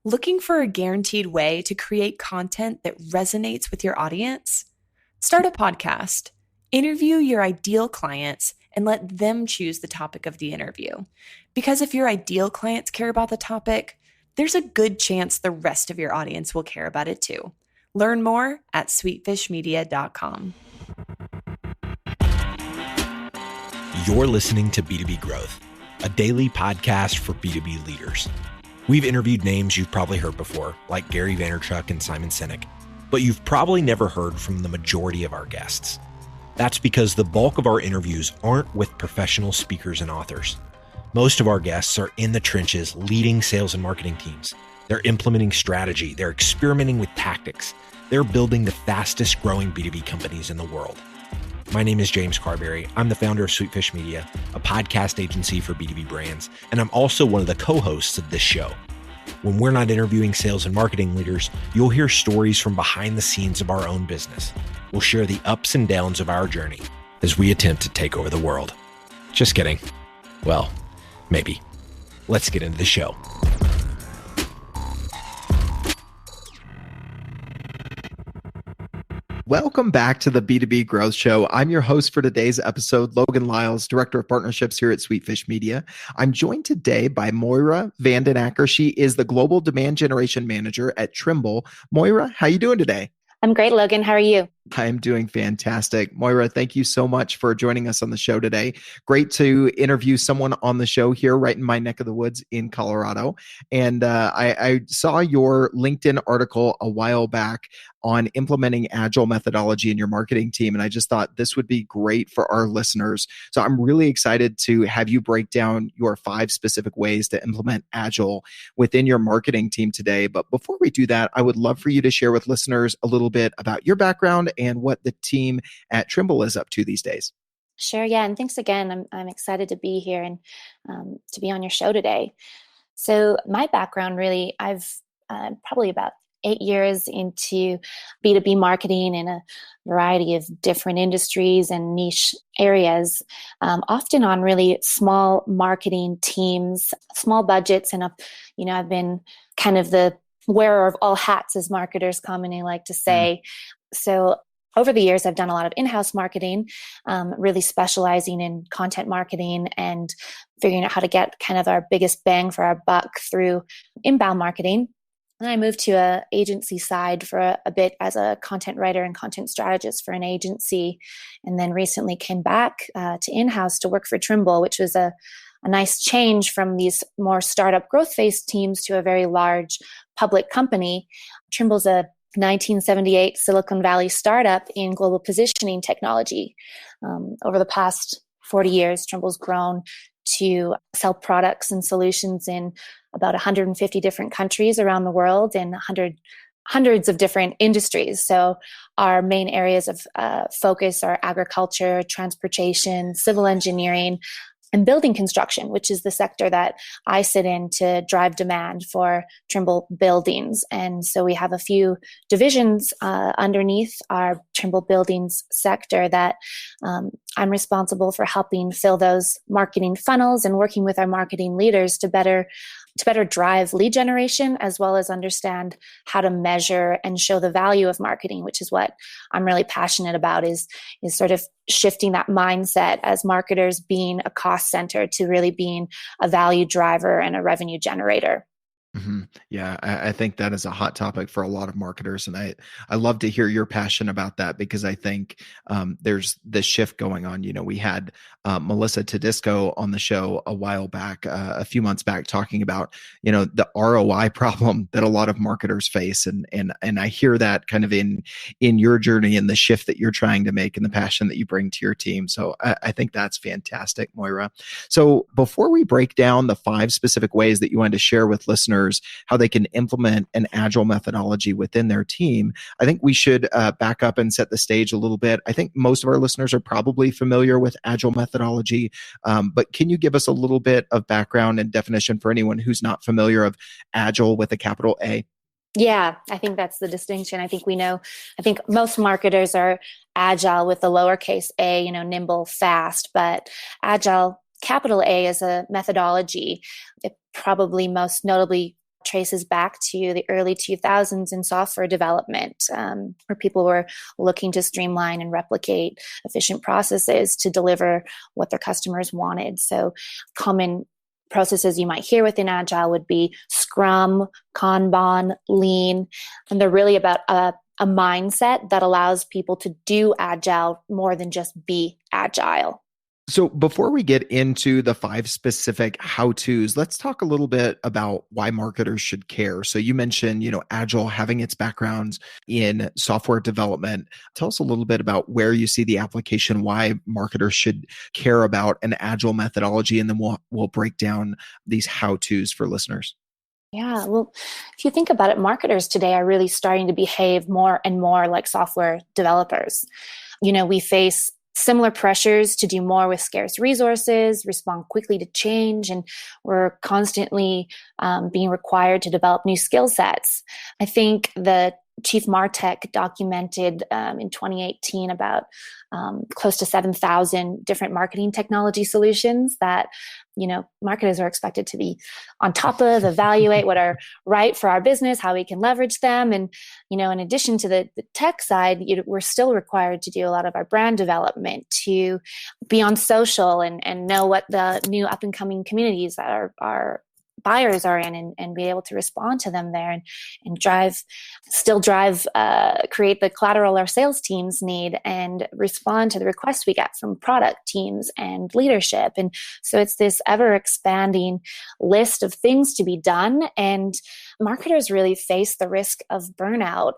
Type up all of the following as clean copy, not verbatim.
Looking for a guaranteed way to create content that resonates with your audience? Start a podcast, interview your ideal clients, and let them choose the topic of the interview. Because if your ideal clients care about the topic, there's a good chance the rest of your audience will care about it too. Learn more at sweetfishmedia.com. You're listening to B2B Growth, a daily podcast for B2B leaders. We've interviewed names you've probably heard before, like Gary Vaynerchuk and Simon Sinek, but you've probably never heard from the majority of our guests. That's because the bulk of our interviews aren't with professional speakers and authors. Most of our guests are in the trenches leading sales and marketing teams. They're implementing strategy, they're experimenting with tactics, they're building the fastest growing B2B companies in the world. My name is James Carberry. I'm the founder of Sweetfish Media, a podcast agency for B2B brands, and I'm also one of the co-hosts of this show. When we're not interviewing sales and marketing leaders, you'll hear stories from behind the scenes of our own business. We'll share the ups and downs of our journey as we attempt to take over the world. Just kidding. Well, maybe. Let's get into the show. Welcome back to the B2B Growth Show. I'm your host for today's episode, Logan Lyles, Director of Partnerships here at Sweetfish Media. I'm joined today by Moira Akker. She is the Global Demand Generation Manager at Trimble. Moira, how are you doing today? I'm great, Logan. How are you? I'm doing fantastic. Moira, thank you so much for joining us on the show today. Great to interview someone on the show here right in my neck of the woods in Colorado. And I saw your LinkedIn article a while back on implementing Agile methodology in your marketing team. And I just thought this would be great for our listeners. So I'm really excited to have you break down your 5 specific ways to implement Agile within your marketing team today. But before we do that, I would love for you to share with listeners a little bit about your background and what the team at Trimble is up to these days. Sure. Yeah. And thanks again. I'm excited to be here and to be on your show today. So my background really, I've probably about 8 years into B2B marketing in a variety of different industries and niche areas, often on really small marketing teams, small budgets. And, I've been kind of the wearer of all hats, as marketers commonly like to say. So over the years, I've done a lot of in-house marketing, really specializing in content marketing and figuring out how to get kind of our biggest bang for our buck through inbound marketing. Then I moved to an agency side for a bit as a content writer and content strategist for an agency, and then recently came back to in-house to work for Trimble, which was a nice change from these more startup growth phase teams to a very large public company. Trimble's a 1978 Silicon Valley startup in global positioning technology. Over the past 40 years, Trimble's grown to sell products and solutions in about 150 different countries around the world and hundreds of different industries. So our main areas of focus are agriculture, transportation, civil engineering, and building construction, which is the sector that I sit in to drive demand for Trimble buildings. And so we have a few divisions underneath our Trimble buildings sector that I'm responsible for helping fill those marketing funnels and working with our marketing leaders to better drive lead generation, as well as understand how to measure and show the value of marketing, which is what I'm really passionate about, is sort of shifting that mindset as marketers being a cost center to really being a value driver and a revenue generator. Mm-hmm. Yeah, I think that is a hot topic for a lot of marketers. And I love to hear your passion about that, because I think there's this shift going on. We had Melissa Tedisco on the show a while back, a few months back, talking about, the ROI problem that a lot of marketers face. And I hear that kind of in your journey and the shift that you're trying to make and the passion that you bring to your team. So I think that's fantastic, Moira. So before we break down the 5 specific ways that you wanted to share with listeners how they can implement an Agile methodology within their team, I think we should back up and set the stage a little bit. I think most of our listeners are probably familiar with Agile methodology, but can you give us a little bit of background and definition for anyone who's not familiar of Agile with a capital A? Yeah, I think that's the distinction. I think most marketers are Agile with the lowercase a, nimble, fast, but Agile, capital A, is a methodology. It probably most notably traces back to the early 2000s in software development, where people were looking to streamline and replicate efficient processes to deliver what their customers wanted. So common processes you might hear within Agile would be Scrum, Kanban, Lean, and they're really about a mindset that allows people to do Agile more than just be Agile. So before we get into the 5 specific how-tos, let's talk a little bit about why marketers should care. So you mentioned, Agile having its backgrounds in software development. Tell us a little bit about where you see the application, why marketers should care about an Agile methodology, and then we'll break down these how-tos for listeners. Yeah, well, if you think about it, marketers today are really starting to behave more and more like software developers. We face similar pressures to do more with scarce resources, respond quickly to change, and we're constantly being required to develop new skill sets. I think the Chief Martech documented in 2018 about close to 7,000 different marketing technology solutions that marketers are expected to be on top of, evaluate what are right for our business, how we can leverage them. And, in addition to the tech side, we're still required to do a lot of our brand development, to be on social and know what the new up and coming communities that our buyers are in, and be able to respond to them there and create the collateral our sales teams need and respond to the requests we get from product teams and leadership. And so it's this ever expanding list of things to be done. And marketers really face the risk of burnout,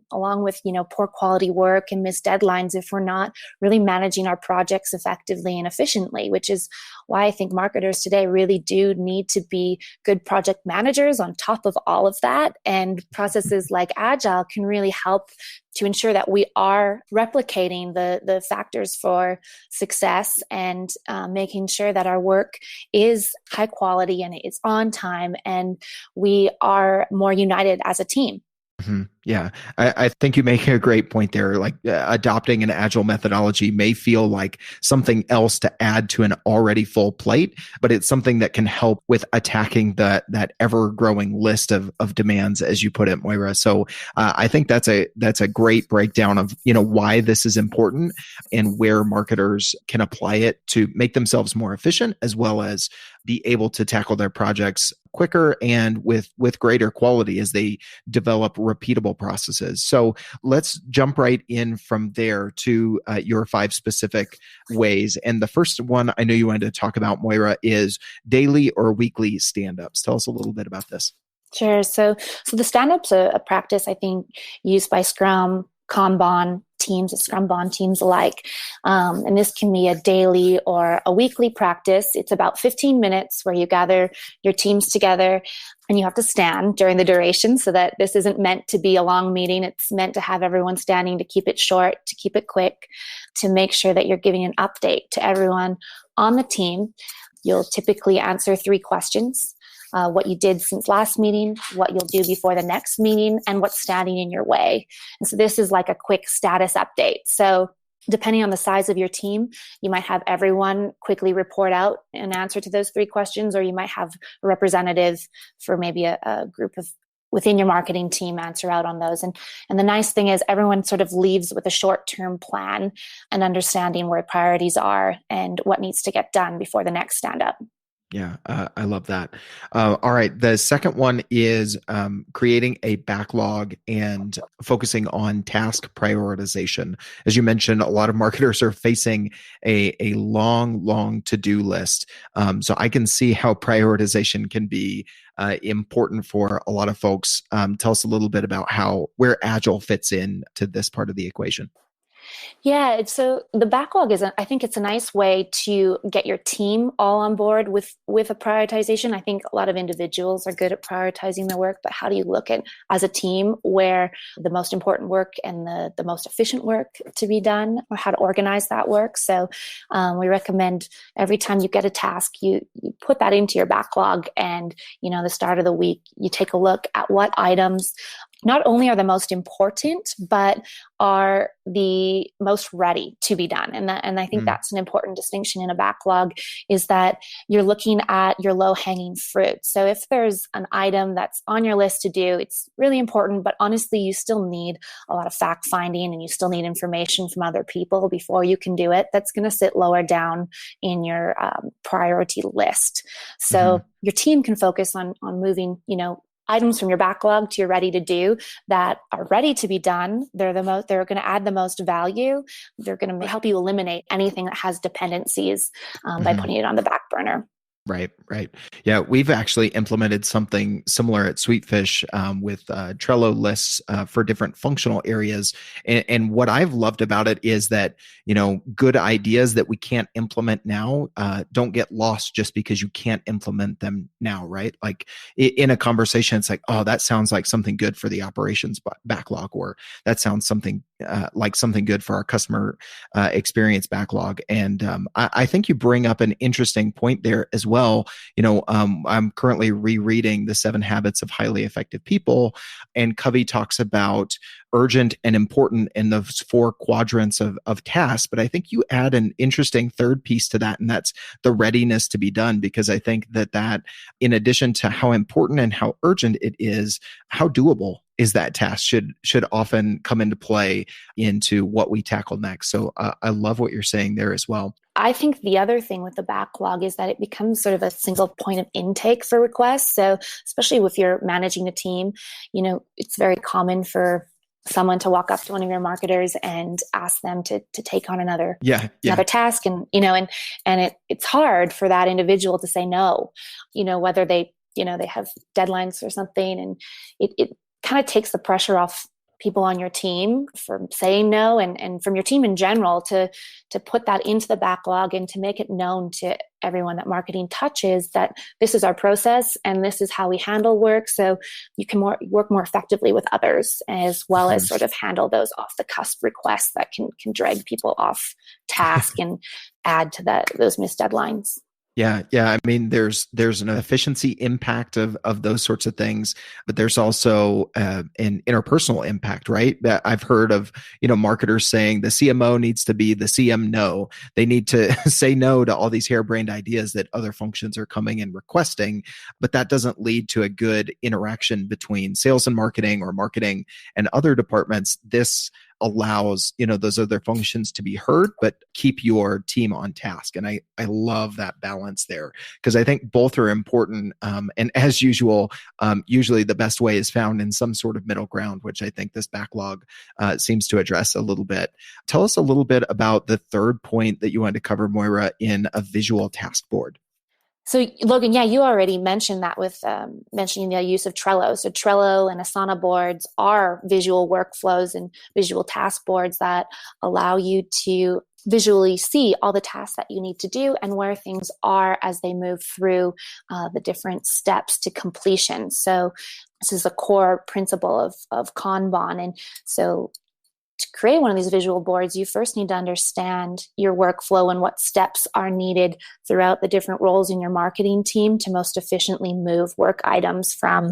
along with, poor quality work and missed deadlines if we're not really managing our projects effectively and efficiently, which is why I think marketers today really do need to be good project managers on top of all of that. And processes like Agile can really help to ensure that we are replicating the factors for success and making sure that our work is high quality and it's on time and we are more united as a team. Mm-hmm. Yeah, I think you make a great point there. Like adopting an Agile methodology may feel like something else to add to an already full plate, but it's something that can help with attacking that ever-growing list of demands, as you put it, Moira. So I think that's a great breakdown of why this is important and where marketers can apply it to make themselves more efficient, as well as be able to tackle their projects quicker and with greater quality as they develop repeatable processes. So let's jump right in from there to your 5 specific ways. And the first one I know you wanted to talk about, Moira, is daily or weekly standups. Tell us a little bit about this. Sure. So the standups are a practice, I think, used by Scrum, Kanban teams, Scrumban teams alike. And this can be a daily or a weekly practice. It's about 15 minutes where you gather your teams together and you have to stand during the duration, so that this isn't meant to be a long meeting. It's meant to have everyone standing, to keep it short, to keep it quick, to make sure that you're giving an update to everyone on the team. You'll typically answer 3 questions. What you did since last meeting, what you'll do before the next meeting, and what's standing in your way. And so this is like a quick status update. So depending on the size of your team, you might have everyone quickly report out an answer to those 3 questions, or you might have a representative for maybe a group of within your marketing team answer out on those. And the nice thing is everyone sort of leaves with a short-term plan and understanding where priorities are and what needs to get done before the next stand-up. Yeah, I love that. All right. The second one is creating a backlog and focusing on task prioritization. As you mentioned, a lot of marketers are facing a long to-do list. So I can see how prioritization can be important for a lot of folks. Tell us a little bit about where Agile fits in to this part of the equation. Yeah, so the backlog I think it's a nice way to get your team all on board with a prioritization. I think a lot of individuals are good at prioritizing their work, but how do you look at as a team where the most important work and the most efficient work to be done, or how to organize that work? So we recommend every time you get a task, you put that into your backlog, and the start of the week, you take a look at what items not only are the most important, but are the most ready to be done. And I think that's an important distinction in a backlog, is that you're looking at your low hanging fruit. So if there's an item that's on your list to do, it's really important, but honestly, you still need a lot of fact finding and you still need information from other people before you can do it. That's going to sit lower down in your priority list. So your team can focus on moving, items from your backlog to your ready to do that are ready to be done. They're going to add the most value. They're going to help you eliminate anything that has dependencies by putting it on the back burner. Right. Yeah, we've actually implemented something similar at Sweetfish with Trello lists for different functional areas. And what I've loved about it is that, good ideas that we can't implement now don't get lost just because you can't implement them now, right? Like in a conversation, it's like, oh, that sounds like something good for the operations backlog, or that sounds something like something good for our customer experience backlog. And I think you bring up an interesting point there as well. I'm currently rereading The 7 Habits of Highly Effective People, and Covey talks about urgent and important in those 4 quadrants of tasks. But I think you add an interesting third piece to that, and that's the readiness to be done, because I think that in addition to how important and how urgent it is, how doable is that task should often come into play into what we tackle next. So I love what you're saying there as well. I think the other thing with the backlog is that it becomes sort of a single point of intake for requests. So especially if you're managing a team, it's very common for someone to walk up to one of your marketers and ask them to take on another task. And, it's hard for that individual to say no, whether they have deadlines or something. And it kind of takes the pressure off people on your team from saying no, and from your team in general to put that into the backlog and to make it known to everyone that marketing touches that this is our process and this is how we handle work. So you can work more effectively with others, as well as sort of handle those off the cusp requests that can drag people off task and add to those missed deadlines. Yeah. I mean, there's an efficiency impact of those sorts of things, but there's also an interpersonal impact, right? I've heard of marketers saying the CMO needs to be the CM no. They need to say no to all these harebrained ideas that other functions are coming and requesting, but that doesn't lead to a good interaction between sales and marketing, or marketing and other departments. This allows those other functions to be heard, but keep your team on task. And I love that balance there, because I think both are important. And as usual, usually the best way is found in some sort of middle ground, which I think this backlog seems to address a little bit. Tell us a little bit about the third point that you wanted to cover, Moira, in a visual task board. So Logan, you already mentioned that with mentioning the use of Trello. So Trello and Asana boards are visual workflows and visual task boards that allow you to visually see all the tasks that you need to do and where things are as they move through the different steps to completion. So this is a core principle of Kanban. And so to create one of these visual boards, you first need to understand your workflow and what steps are needed throughout the different roles in your marketing team to most efficiently move work items from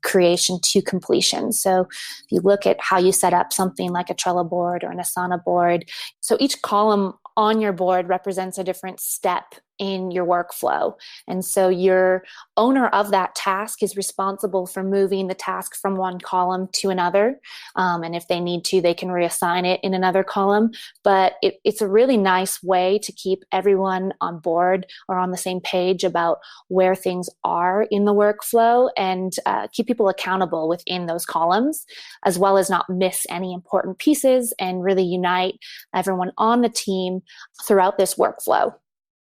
creation to completion. So if you look at how you set up something like a Trello board or an Asana board, so each column on your board represents a different step in your workflow. And so your owner of that task is responsible for moving the task from one column to another. And if they need to, they can reassign it in another column. But it's a really nice way to keep everyone on board or on the same page about where things are in the workflow, and keep people accountable within those columns, as well as not miss any important pieces and really unite everyone on the team throughout this workflow.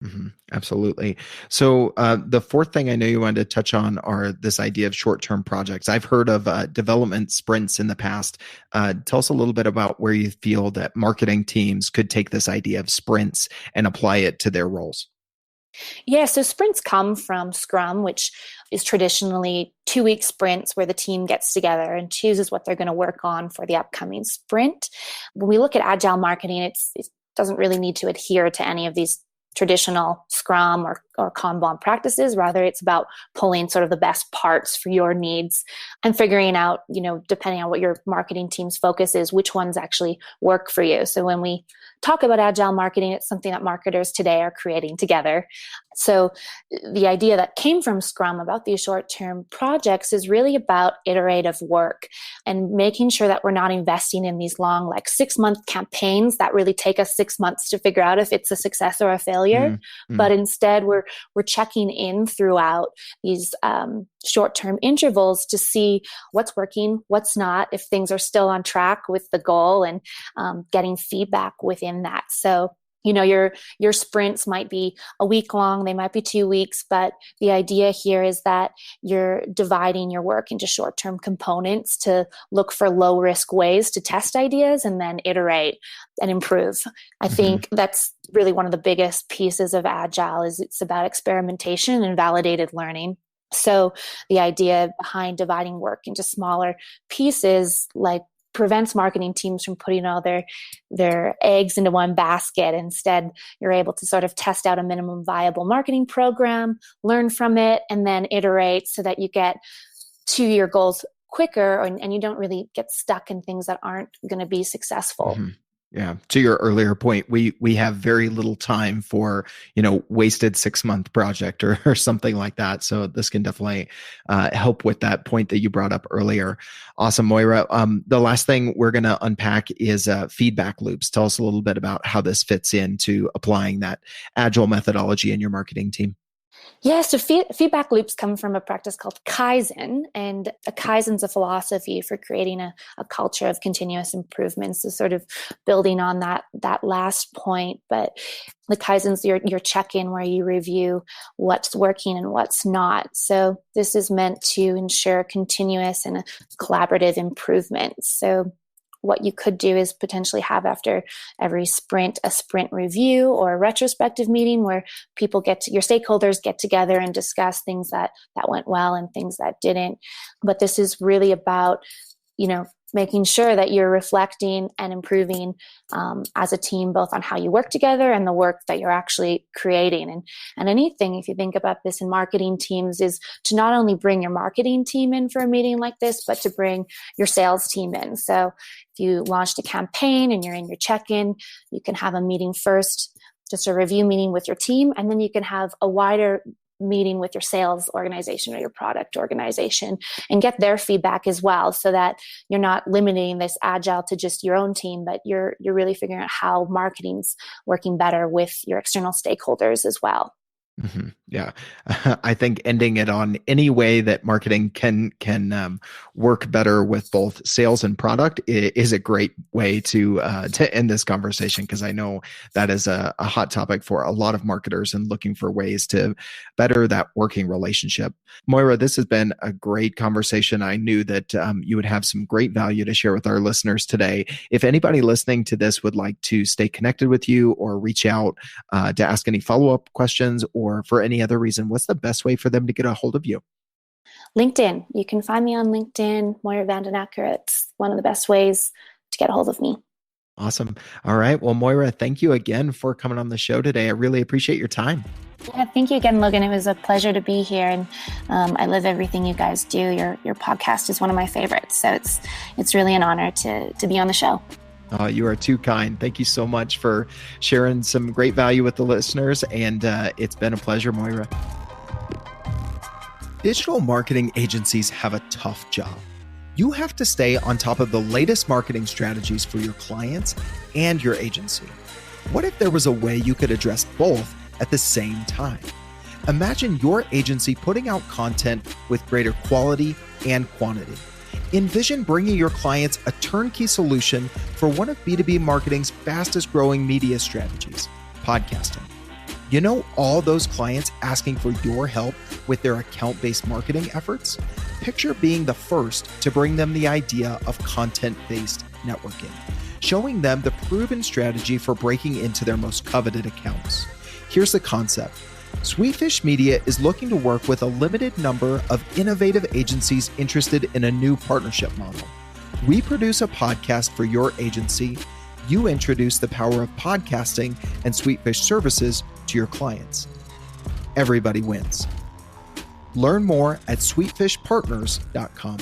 Mm-hmm. Absolutely. So the fourth thing I know you wanted to touch on are this idea of short-term projects. I've heard of development sprints in the past. Tell us a little bit about where you feel that marketing teams could take this idea of sprints and apply it to their roles. Yeah, so sprints come from Scrum, which is traditionally 2-week sprints where the team gets together and chooses what they're going to work on for the upcoming sprint. When we look at Agile marketing, it doesn't really need to adhere to any of these traditional Scrum or or Kanban practices. Rather, it's about pulling sort of the best parts for your needs and figuring out, depending on what your marketing team's focus is, which ones actually work for you. So when we talk about agile marketing, it's something that marketers today are creating together. So the idea that came from Scrum about these short-term projects is really about iterative work and making sure that we're not investing in these long, 6-month campaigns that really take us 6 months to figure out if it's a success or a failure. Mm-hmm. But instead, we're checking in throughout these short-term intervals to see what's working, what's not, if things are still on track with the goal, and getting feedback within that. So your sprints might be a week long, they might be 2 weeks, but the idea here is that you're dividing your work into short-term components to look for low-risk ways to test ideas and then iterate and improve. I think that's really one of the biggest pieces of Agile is it's about experimentation and validated learning. So the idea behind dividing work into smaller pieces, prevents marketing teams from putting all their eggs into one basket. Instead, you're able to sort of test out a minimum viable marketing program, learn from it, and then iterate so that you get to your goals quicker and you don't really get stuck in things that aren't going to be successful. Mm-hmm. Yeah. To your earlier point, we have very little time for, wasted 6-month project or something like that. So this can definitely help with that point that you brought up earlier. Awesome, Moira. The last thing we're going to unpack is feedback loops. Tell us a little bit about how this fits into applying that agile methodology in your marketing team. Yeah, so feedback loops come from a practice called Kaizen, and a Kaizen's a philosophy for creating a culture of continuous improvement. So sort of building on that last point, but the Kaizen's your check-in where you review what's working and what's not. So this is meant to ensure continuous and collaborative improvement. So what you could do is potentially have after every sprint, a sprint review or a retrospective meeting where your stakeholders get together and discuss things that went well and things that didn't. But this is really about, making sure that you're reflecting and improving as a team, both on how you work together and the work that you're actually creating. And anything, if you think about this in marketing teams, is to not only bring your marketing team in for a meeting like this, but to bring your sales team in. So if you launched a campaign and you're in your check-in, you can have a meeting first, just a review meeting with your team, and then you can have a wider meeting with your sales organization or your product organization and get their feedback as well, so that you're not limiting this agile to just your own team, but you're really figuring out how marketing's working better with your external stakeholders as well. Mm-hmm. Yeah. I think ending it on any way that marketing can work better with both sales and product is a great way to end this conversation, because I know that is a hot topic for a lot of marketers and looking for ways to better that working relationship. Moira, this has been a great conversation. I knew that you would have some great value to share with our listeners today. If anybody listening to this would like to stay connected with you or reach out to ask any follow-up questions or for any other reason, what's the best way for them to get a hold of you? LinkedIn. You can find me on LinkedIn, Moira van den Akker. It's one of the best ways to get a hold of me. Awesome. All right. Well, Moira, thank you again for coming on the show today. I really appreciate your time. Yeah, thank you again, Logan. It was a pleasure to be here, and I love everything you guys do. Your podcast is one of my favorites, so it's really an honor to be on the show. Oh, you are too kind. Thank you so much for sharing some great value with the listeners, and it's been a pleasure, Moira. Digital marketing agencies have a tough job. You have to stay on top of the latest marketing strategies for your clients and your agency. What if there was a way you could address both at the same time? Imagine your agency putting out content with greater quality and quantity. Envision bringing your clients a turnkey solution for one of B2B marketing's fastest growing media strategies, podcasting. You know, all those clients asking for your help with their account-based marketing efforts? Picture being the first to bring them the idea of content-based networking, showing them the proven strategy for breaking into their most coveted accounts. Here's the concept. Sweetfish Media is looking to work with a limited number of innovative agencies interested in a new partnership model. We produce a podcast for your agency. You introduce the power of podcasting and Sweetfish services to your clients. everybody wins. Learn more at sweetfishpartners.com.